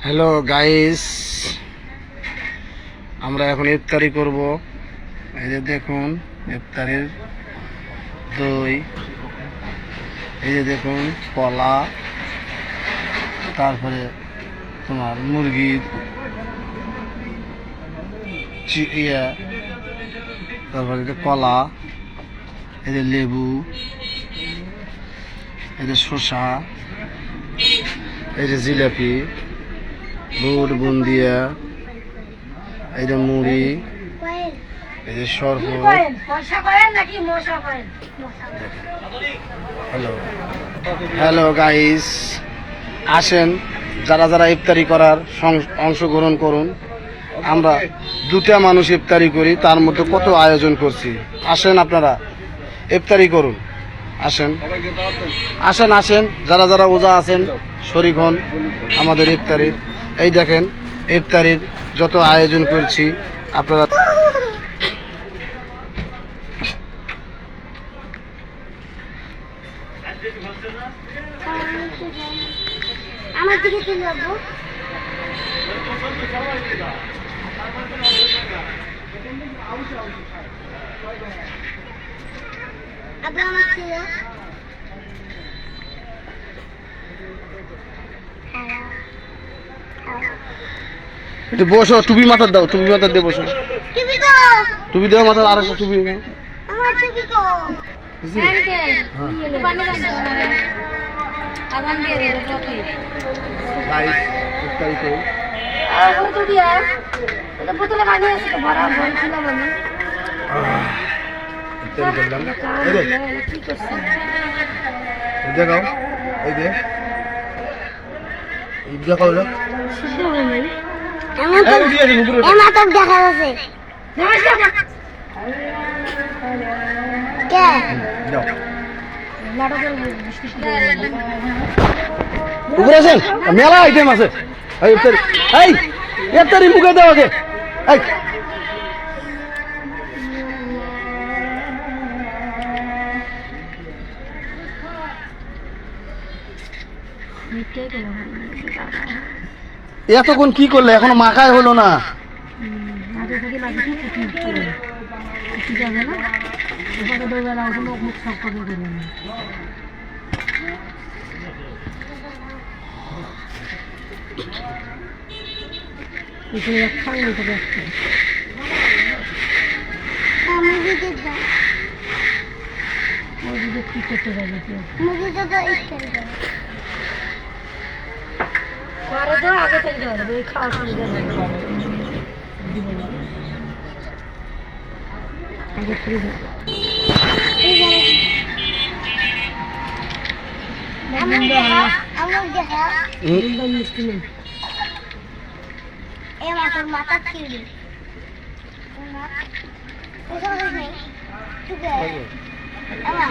Hello guys, আমরা এখন ইফতারি করব। এই যে দেখুন ইফতারির দই, এই যে দেখুন কলা, তারপরে তোমার মুরগির তারপরে কলা, এই যে লেবু, এই যে শসা, এই যে জিলাপি, বুট বুন্দিয়া, এই যে মুড়ি, এই যে শরবত। হ্যালো হ্যালো গাইস, আসেন যারা যারা ইফতারি করার অংশগ্রহণ করুন। আমরা দুটা মানুষ ইফতারি করি, তার মধ্যে কত আয়োজন করছি। আসেন আপনারা ইফতারি করুন, আসেন আসেন আসেন যারা যারা ওজা আছেন শরীক হন আমাদের ইফতারির। এই দেখেন ইফতারির যত আয়োজন করছি আপনারা। আমার দিকে চলে যাবো। আবার আমার ছিল একটু বসো, টুপি মাথার দাও, টুপি মাথার দিয়ে বসো। টুপি দাও, টুপি দেওয়া মাথার, আর একটা টুপি। আমার টুপি কো দেখাও, এই যে দেখাও, দেখা যাচ্ছে। উপরে আছেন, মেলা আইটেম আছে। এই ইফতারি মুখে দেওয়া কে? এতক্ষণ কি করলে? এখনো মাখায় হলো না। আগে থেকে খাওয়া মাথা ছিঁড়ি আমার